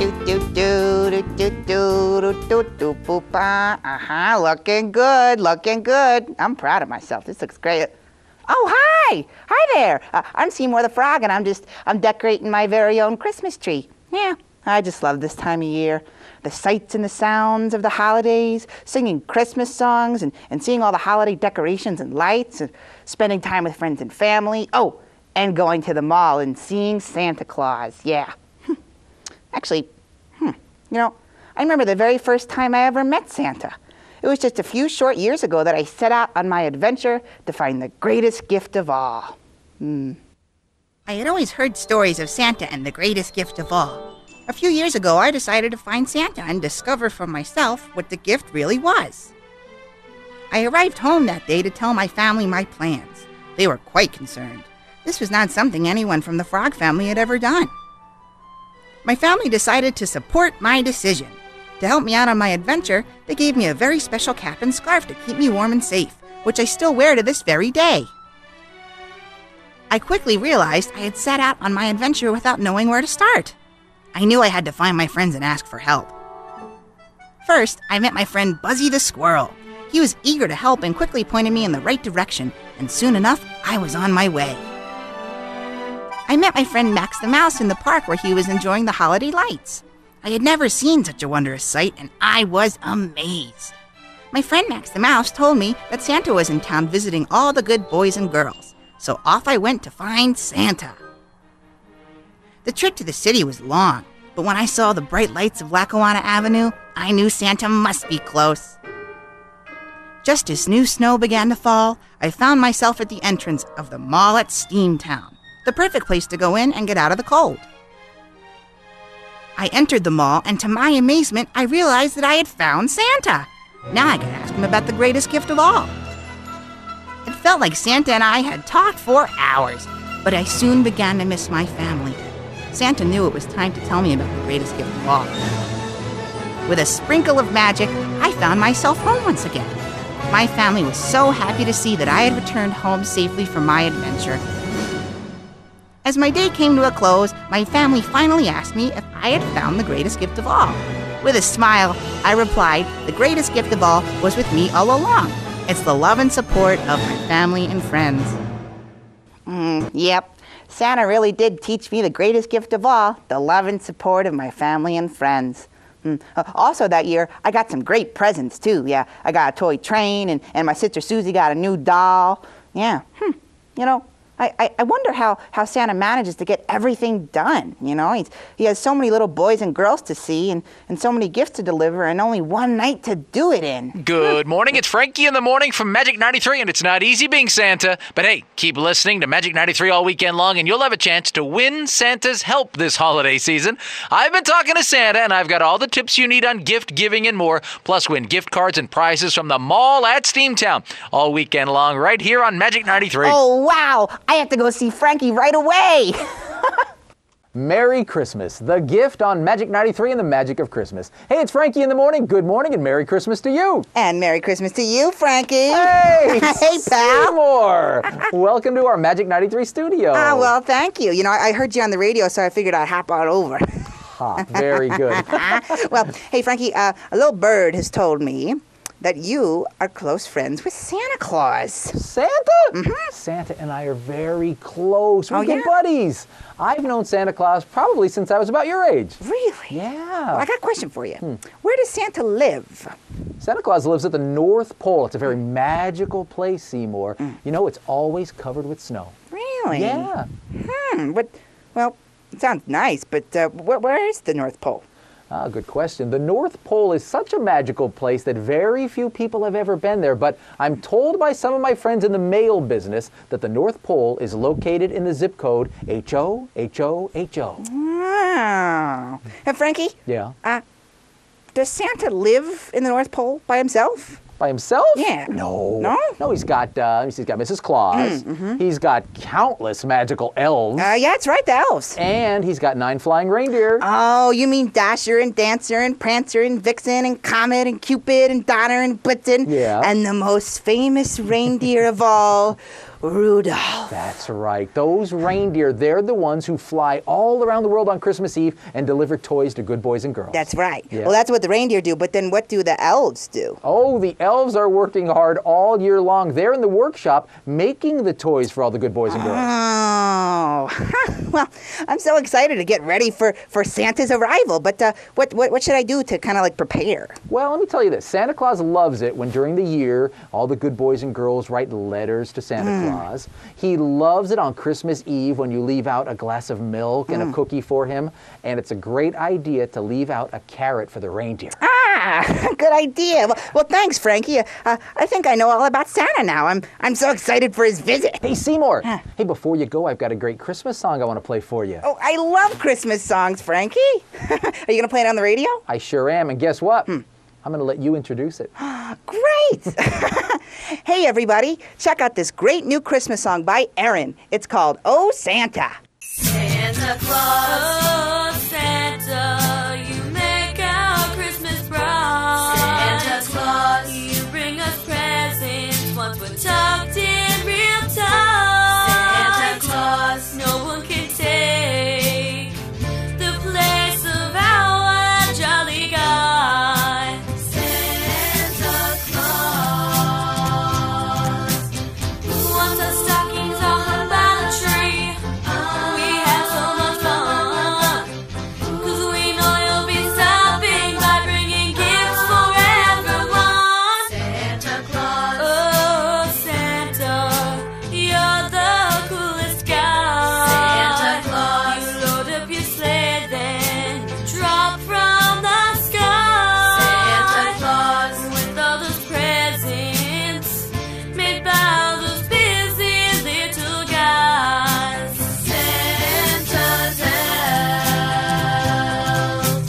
Looking good, looking good. I'm proud of myself. This looks great. Oh, hi! Hi there! I'm Seymour the Frog, and I'm decorating my very own Christmas tree. Yeah, I just love this time of year. The sights and the sounds of the holidays, singing Christmas songs, and seeing all the holiday decorations and lights, and spending time with friends and family. Oh, and going to the mall and seeing Santa Claus. Yeah. Actually, I remember the very first time I ever met Santa. It was just a few short years ago that I set out on my adventure to find the greatest gift of all. I had always heard stories of Santa and the greatest gift of all. A few years ago, I decided to find Santa and discover for myself what the gift really was. I arrived home that day to tell my family my plans. They were quite concerned. This was not something anyone from the Frog family had ever done. My family decided to support my decision. To help me out on my adventure, they gave me a very special cap and scarf to keep me warm and safe, which I still wear to this very day. I quickly realized I had set out on my adventure without knowing where to start. I knew I had to find my friends and ask for help. First, I met my friend Buzzy the Squirrel. He was eager to help and quickly pointed me in the right direction, and soon enough, I was on my way. I met my friend Max the Mouse in the park where he was enjoying the holiday lights. I had never seen such a wondrous sight, and I was amazed. My friend Max the Mouse told me that Santa was in town visiting all the good boys and girls, so off I went to find Santa. The trip to the city was long, but when I saw the bright lights of Lackawanna Avenue, I knew Santa must be close. Just as new snow began to fall, I found myself at the entrance of the mall at Steamtown, the perfect place to go in and get out of the cold. I entered the mall, and to my amazement, I realized that I had found Santa. Now I could ask him about the greatest gift of all. It felt like Santa and I had talked for hours, but I soon began to miss my family. Santa knew it was time to tell me about the greatest gift of all. With a sprinkle of magic, I found myself home once again. My family was so happy to see that I had returned home safely from my adventure. As my day came to a close, my family finally asked me if I had found the greatest gift of all. With a smile, I replied, the greatest gift of all was with me all along. It's the love and support of my family and friends. Yep. Santa really did teach me the greatest gift of all, the love and support of my family and friends. Also that year, I got some great presents too. Yeah, I got a toy train, and my sister Susie got a new doll. Yeah, I wonder how Santa manages to get everything done, He has so many little boys and girls to see and so many gifts to deliver and only one night to do it in. Good morning, it's Frankie in the morning from Magic 93, and it's not easy being Santa. But hey, keep listening to Magic 93 all weekend long, and you'll have a chance to win Santa's help this holiday season. I've been talking to Santa, and I've got all the tips you need on gift giving and more, plus win gift cards and prizes from the mall at Steamtown all weekend long right here on Magic 93. Oh, wow! I have to go see Frankie right away. Merry Christmas, the gift on Magic 93 and the magic of Christmas. Hey, it's Frankie in the morning. Good morning and Merry Christmas to you. And Merry Christmas to you, Frankie. Hey, hey, pal. Seymour. Welcome to our Magic 93 studio. Well, thank you. I heard you on the radio, so I figured I'd hop on over. Very good. Well, hey, Frankie, a little bird has told me that you are close friends with Santa Claus. Santa? Mm-hmm. Santa and I are very close. We're good buddies. I've known Santa Claus probably since I was about your age. Really? Yeah. Well, I got a question for you. Where does Santa live? Santa Claus lives at the North Pole. It's a very magical place, Seymour. It's always covered with snow. Really? Yeah. Well, it sounds nice, but where is the North Pole? Good question. The North Pole is such a magical place that very few people have ever been there, but I'm told by some of my friends in the mail business that the North Pole is located in the zip code HOHOHO. Wow. Hey, Frankie? Yeah? Does Santa live in the North Pole by himself? By himself? Yeah. No. No? No, he's got Mrs. Claus. He's got countless magical elves. Yeah, that's right, the elves. And he's got 9 flying reindeer. Oh, you mean Dasher and Dancer and Prancer and Vixen and Comet and Cupid and Donner and Blitzen. Yeah. And the most famous reindeer of all, Rudolph. That's right. Those reindeer, they're the ones who fly all around the world on Christmas Eve and deliver toys to good boys and girls. That's right. Yeah. Well, that's what the reindeer do, but then what do the elves do? Oh, the elves are working hard all year long. They're in the workshop making the toys for all the good boys and girls. Oh, well, I'm so excited to get ready for Santa's arrival, but what should I do to kind of like prepare? Well, let me tell you this. Santa Claus loves it when during the year all the good boys and girls write letters to Santa Claus. He loves it on Christmas Eve when you leave out a glass of milk and a cookie for him. And it's a great idea to leave out a carrot for the reindeer. Ah, good idea. Well, thanks, Frankie. I think I know all about Santa now. I'm so excited for his visit. Hey, Seymour. Hey, before you go, I've got a great Christmas song I want to play for you. Oh, I love Christmas songs, Frankie. Are you going to play it on the radio? I sure am. And guess what? I'm going to let you introduce it. Great! Hey, everybody. Check out this great new Christmas song by Erin. It's called Oh, Santa. Santa Claus, oh Santa, you make our Christmas bright. Santa Claus, you bring us presents once we're tucked in real tight. Santa Claus, no one can take the place of our jolly guy. Santa Claus, once our stockings are hung by the tree, we have so much fun, 'cause we know you'll be stopping by bringing gifts for everyone. Santa Claus, oh Santa, you're the coolest guy. Santa Claus, you load up your sled then drop from the sky. Santa Claus, with all those presents made by all those busy little guys. Santa's elves,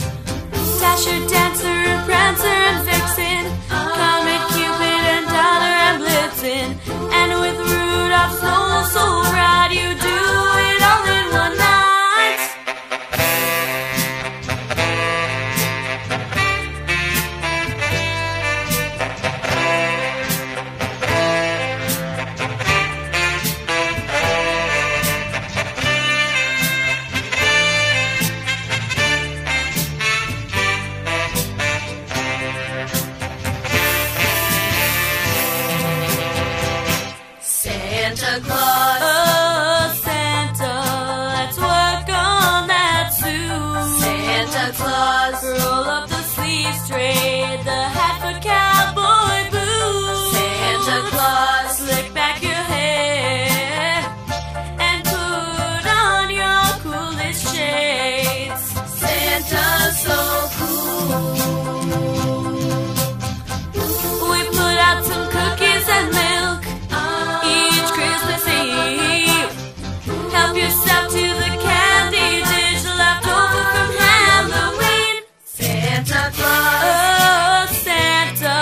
Dasher, Dancer, and Prancer, and Vixen, Comet, Cupid, and Donner, and Blitzen, and with Rudolph's nose so bright, you do it all in one night. Santa Claus, oh Santa, let's work on that suit. Santa Claus, roll up the sleeves straight, the hat for cowboy boots. Santa Claus, slick back your hair and put on your coolest shades. Santa's so cool. We put out some cookies and milk each Christmas Eve. Help yourself to the candy dish left over from Halloween. Santa Claus, oh Santa,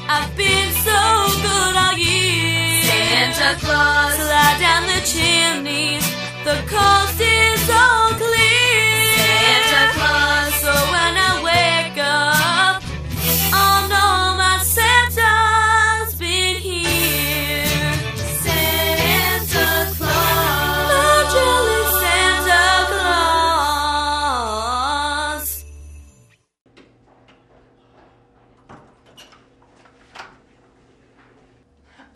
I've been so good all year. Santa Claus, slide down the chimney, the coast is all clear. Santa Claus, so when I wake up, I'll know my Santa's been here. Santa Claus, the jolly Santa Claus.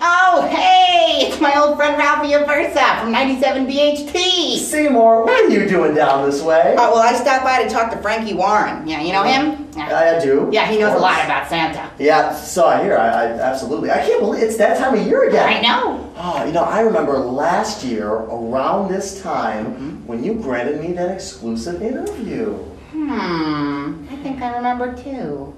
Oh, hey! It's my old friend Ralphie from 97 BHT. Seymour, what are you doing down this way? Well, I stopped by to talk to Frankie Warren. Yeah, you know him? I do. Yeah, he knows a lot about Santa. Yeah, so I hear. I absolutely. I can't believe it's that time of year again. I know. Oh, I remember last year around this time when you granted me that exclusive interview. I think I remember too.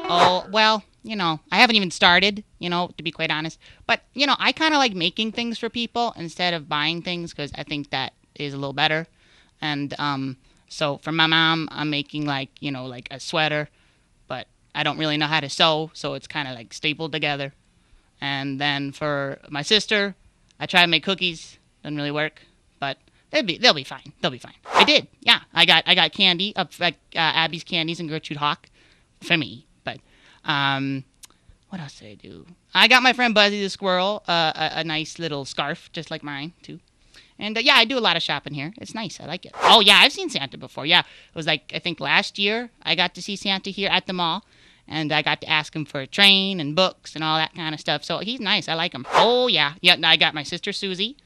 Oh, well, I haven't even started, to be quite honest. But, I kind of like making things for people instead of buying things because I think that is a little better. And so for my mom, I'm making like a sweater, but I don't really know how to sew, so it's kind of stapled together. And then for my sister, I try to make cookies, Doesn't really work, but they'll be fine. They'll be fine. I did. Yeah, I got candy, Abby's candies and Gertrude Hawk for me. But what else did I do? I got my friend Buzzy the squirrel a nice little scarf, just like mine too. And yeah, I do a lot of shopping here. It's nice. I like it. Oh yeah, I've seen Santa before. Yeah, it was like I think last year I got to see Santa here at the mall. And I got to ask him for a train and books and all that kind of stuff. So he's nice. I like him. Oh, yeah. Yeah, I got my sister Susie.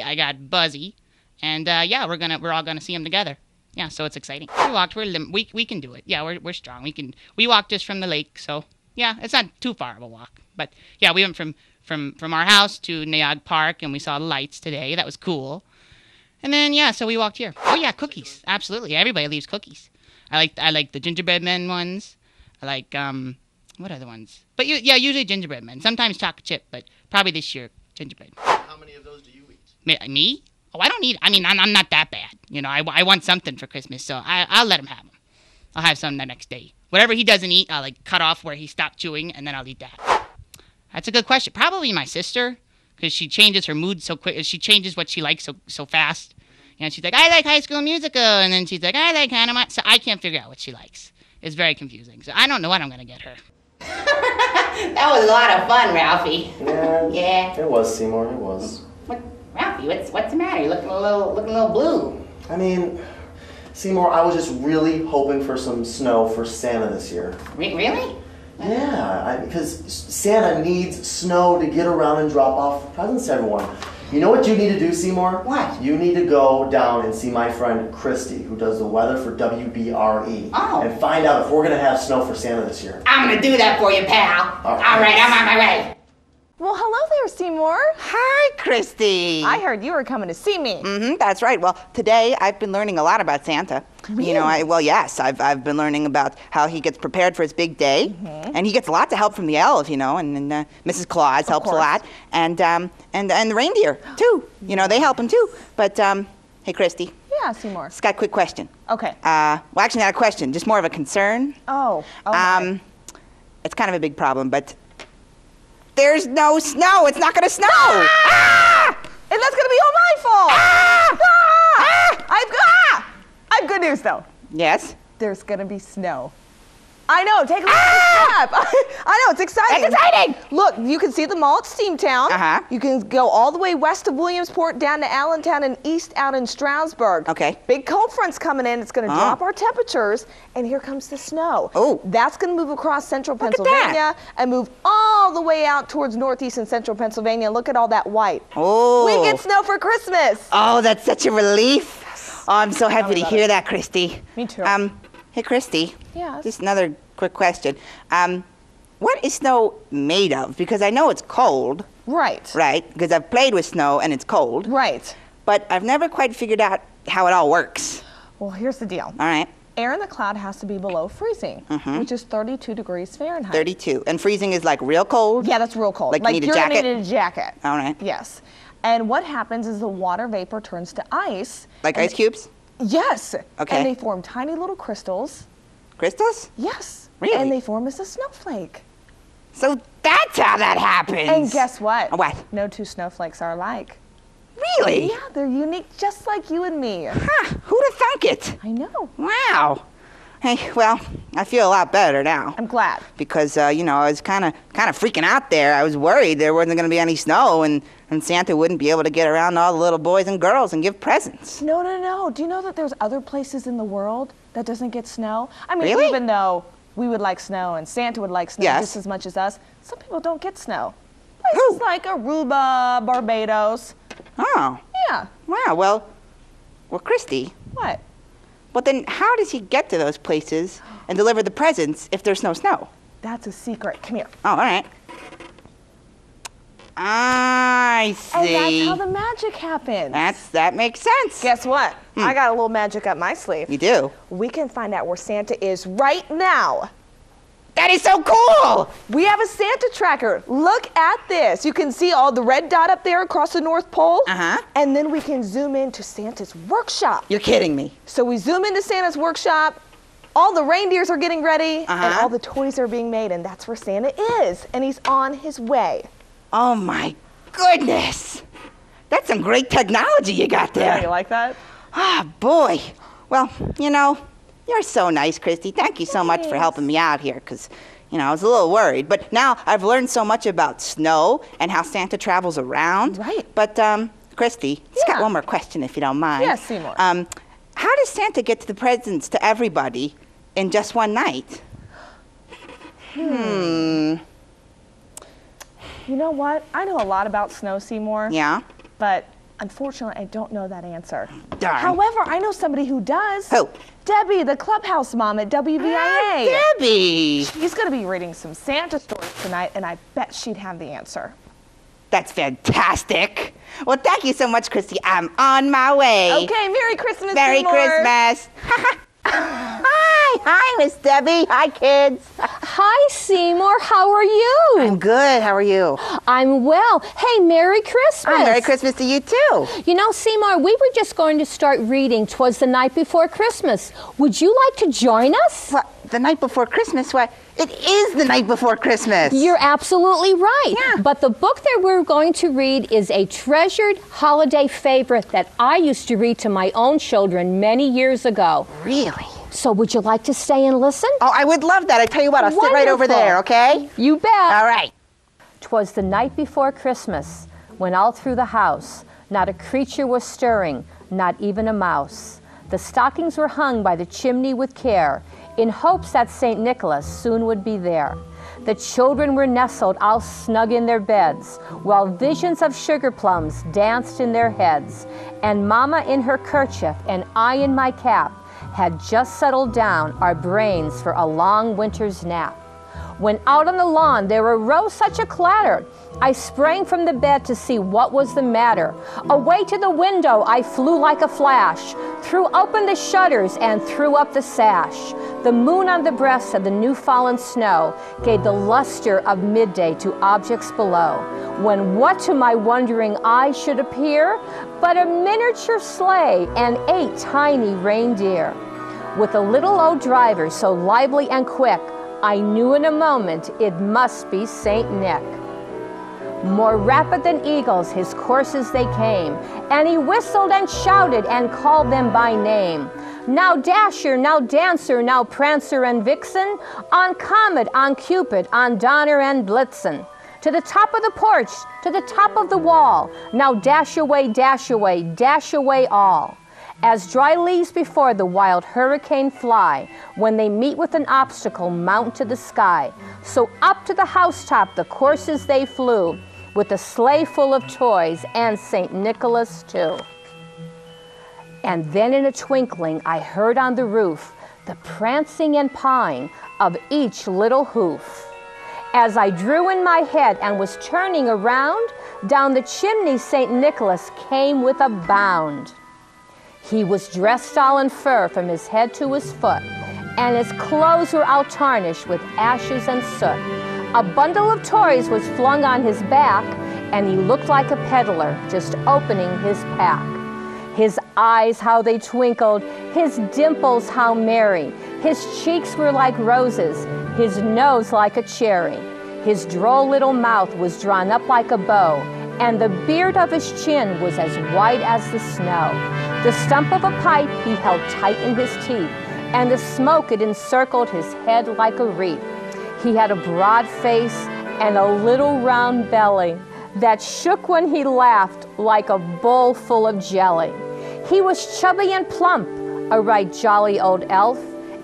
I got Buzzy. And, yeah, we're all gonna see him together. Yeah, so it's exciting. We walked. We can do it. Yeah, we're strong. We walked just from the lake. So, yeah, it's not too far of a walk. But, yeah, we went from our house to Neog Park, and we saw the lights today. That was cool. And then, yeah, so we walked here. Oh, yeah, cookies. Absolutely. Everybody leaves cookies. I like the gingerbread men ones. I like, what other ones? But usually gingerbread men. Sometimes chocolate chip, but probably this year, gingerbread. How many of those do you eat? Me? Oh, I don't eat, I'm not that bad. You know, I want something for Christmas, so I'll let him have them. I'll have some the next day. Whatever he doesn't eat, I'll, cut off where he stopped chewing, and then I'll eat that. That's a good question. Probably my sister, because she changes her mood so quick. She changes what she likes so fast. You know, she's like, I like High School Musical, and then she's like, I like Hannah. So I can't figure out what she likes. It's very confusing. So I don't know what I'm going to get her. That was a lot of fun, Ralphie. Yeah. It was, Seymour. It was. What, Ralphie? What's the matter? You're looking a little blue. I mean, Seymour, I was just really hoping for some snow for Santa this year. Really? Yeah, because Santa needs snow to get around and drop off presents to everyone. You know what you need to do, Seymour? What? You need to go down and see my friend Christy, who does the weather for WBRE. Oh. And find out if we're going to have snow for Santa this year. I'm going to do that for you, pal. All right, I'm on my way. Well, hello there, Seymour. Hi, Christy. I heard you were coming to see me. That's right. Well, today I've been learning a lot about Santa. Really? You know, yes, I've been learning about how he gets prepared for his big day, and he gets lots of help from the elves, you know, and Mrs. Claus helps a lot, and the reindeer too. You know, they help him too. But hey, Christy. Yeah, Seymour. Just got a quick question. Okay. Well, actually, not a question, just more of a concern. Oh. Okay. It's kind of a big problem, but there's no snow. It's not going to snow. Ah! And that's gonna be all my fault. I have good news though. Yes. There's gonna be snow. I know. Take a look at the map. I know. It's exciting. It's exciting. Look, you can see the mall at Steamtown. Uh-huh. You can go all the way west of Williamsport, down to Allentown, and east out in Stroudsburg. Okay. Big cold front's coming in. It's going to drop our temperatures, and here comes the snow. Oh. That's going to move across central Look at Pennsylvania and move all the way out towards northeast and central Pennsylvania. Look at all that white. Oh. We get snow for Christmas. Oh, that's such a relief. Oh, I'm so happy to hear that, Christy. Me too. Hey, Christy. Yes. Just another quick question. What is snow made of? Because I know it's cold. Right. Right? Because I've played with snow and it's cold. Right. But I've never quite figured out how it all works. Well, here's the deal. All right. Air in the cloud has to be below freezing, which is 32 degrees Fahrenheit. 32. And freezing is like real cold? Yeah, that's real cold. Like you need a you're jacket? gonna need a jacket. All right. Yes. And what happens is the water vapor turns to ice. Like and ice cubes? Yes. Okay. And they form tiny little crystals. Crystals? Yes. Really? And they form as a snowflake. So that's how that happens. And guess what? What? No two snowflakes are alike. Really? Yeah, they're unique just like you and me. Huh. Who'd have thunk it? I know. Wow. Hey, well, I feel a lot better now. I'm glad. Because, you know, I was kind of freaking out there. I was worried there wasn't going to be any snow and Santa wouldn't be able to get around all the little boys and girls and give presents. No, no, no. Do you know that there's other places in the world that doesn't get snow? I mean, Really? even though we would like snow and Santa would like snow Yes. just as much as us, some people don't get snow. Places like Aruba, Barbados. Oh. Yeah. Wow. Well, Christy, What? but then how does he get to those places and deliver the presents if there's no snow? That's a secret. Come here. Oh, all right. I see. And that's how the magic happens. That makes sense. Guess what? I got a little magic up my sleeve. You do? We can find out where Santa is right now. That is so cool! We have a Santa tracker. Look at this. You can see all the red dot up there across the North Pole. Uh-huh. And then we can zoom into Santa's workshop. You're kidding me. So we zoom into Santa's workshop. All the reindeers are getting ready, and Uh-huh. all the toys are being made, and that's where Santa is, and he's on his way. Oh my goodness! That's some great technology you got Yeah, there. you like that? Ah, boy. Well, you know, you're so nice, Christy. Thank you so much for helping me out here, because, you know, I was a little worried. But now I've learned so much about snow and how Santa travels around. Right. But, Christy, just got Yeah. one more question, if you don't mind. Yes, Seymour. How does Santa get to the presents to everybody in just one night? You know what? I know a lot about snow, Seymour. Yeah? But unfortunately, I don't know that answer. Darn. However, I know somebody who does. Who? Debbie, the clubhouse mom at WVIA. Debbie! She's going to be reading some Santa stories tonight, and I bet she'd have the answer. That's fantastic. Well, thank you so much, Christy. I'm on my way. Okay, Merry Christmas, Merry Seymour. Christmas. Hi, Miss Debbie. Hi, kids. Hi, Seymour. How are you? I'm good. How are you? I'm well. Hey, Merry Christmas. Oh, Merry Christmas to you, too. You know, Seymour, we were just going to start reading 'Twas the Night Before Christmas. Would you like to join us? What, the night before Christmas? What? It is the night before Christmas. You're absolutely right. Yeah. But the book that we're going to read is a treasured holiday favorite that I used to read to my own children many years ago. Really? So would you like to stay and listen? Oh, I would love that. I tell you what, I'll sit right over Wonderful. there, okay? You bet. All right. 'Twas the night before Christmas, when all through the house not a creature was stirring, not even a mouse. The stockings were hung by the chimney with care, in hopes that St. Nicholas soon would be there. The children were nestled all snug in their beds, while visions of sugar plums danced in their heads. And Mama in her kerchief and I in my cap had just settled down our brains for a long winter's nap. When out on the lawn there arose such a clatter, I sprang from the bed to see what was the matter. Away to the window I flew like a flash, threw open the shutters and threw up the sash. The moon on the breast of the new fallen snow gave the luster of midday to objects below, when what to my wondering eye should appear but a miniature sleigh and 8 tiny reindeer. With a little old driver so lively and quick, I knew in a moment it must be Saint Nick. More rapid than eagles his coursers they came, and he whistled and shouted and called them by name. Now Dasher, now Dancer, now Prancer and Vixen, on Comet, on Cupid, on Donner and Blitzen. To the top of the porch, to the top of the wall, now dash away all. As dry leaves before the wild hurricane fly, when they meet with an obstacle mount to the sky. So up to the housetop the coursers they flew, with a sleigh full of toys and St. Nicholas too. And then in a twinkling I heard on the roof the prancing and pawing of each little hoof. As I drew in my head and was turning around, down the chimney St. Nicholas came with a bound. He was dressed all in fur from his head to his foot, and his clothes were all tarnished with ashes and soot. A bundle of toys was flung on his back, and he looked like a peddler just opening his pack. His eyes, how they twinkled, his dimples, how merry. His cheeks were like roses, his nose like a cherry. His droll little mouth was drawn up like a bow, and the beard of his chin was as white as the snow. The stump of a pipe he held tight in his teeth, and the smoke it encircled his head like a wreath. He had a broad face and a little round belly that shook when he laughed like a bowl full of jelly. He was chubby and plump, a right jolly old elf,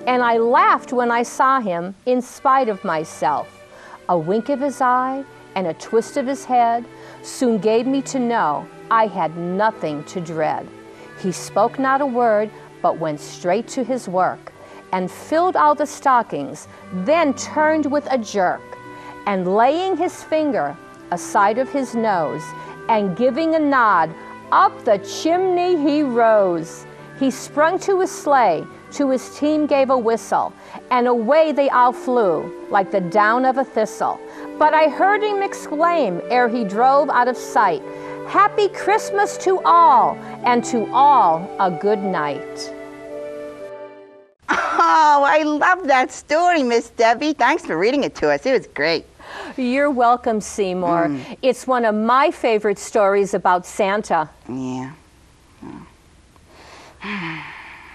and I laughed when I saw him in spite of myself. A wink of his eye and a twist of his head soon gave me to know I had nothing to dread. He spoke not a word, but went straight to his work, and filled all the stockings, then turned with a jerk, and laying his finger aside of his nose, and giving a nod, up the chimney he rose. He sprung to his sleigh, to his team gave a whistle, and away they all flew, like the down of a thistle. But I heard him exclaim, ere he drove out of sight, "Happy Christmas to all, and to all a good night." Oh, I love that story, Miss Debbie. Thanks for reading it to us. It was great. You're welcome, Seymour. It's one of my favorite stories about Santa. Yeah.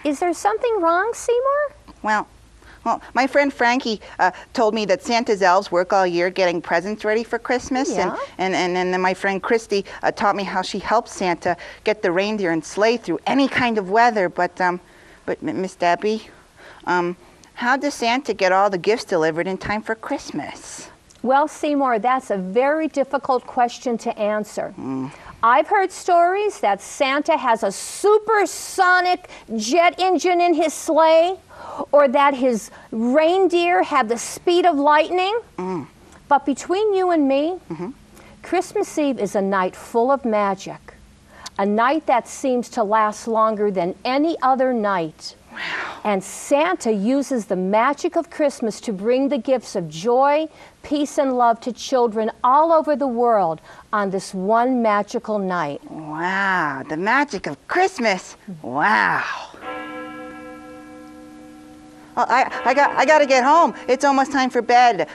Is there something wrong, Seymour? Well, my friend Frankie told me that Santa's elves work all year getting presents ready for Christmas. Yeah. And then my friend Christy taught me how she helps Santa get the reindeer and sleigh through any kind of weather. But Miss Debbie, how does Santa get all the gifts delivered in time for Christmas? Well, Seymour, that's a very difficult question to answer. I've heard stories that Santa has a supersonic jet engine in his sleigh, or that his reindeer have the speed of lightning. But between you and me, Christmas Eve is a night full of magic, a night that seems to last longer than any other night. And Santa uses the magic of Christmas to bring the gifts of joy, peace, and love to children all over the world on this one magical night. Wow, the magic of Christmas. Wow. Oh, I got to get home. It's almost time for bed.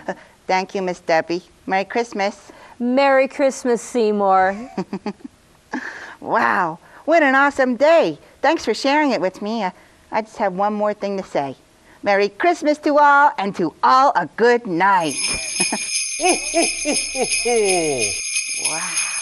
Thank you, Miss Debbie. Merry Christmas. Merry Christmas, Seymour. Wow, what an awesome day. Thanks for sharing it with me. I just have one more thing to say. Merry Christmas to all, and to all a good night. Wow.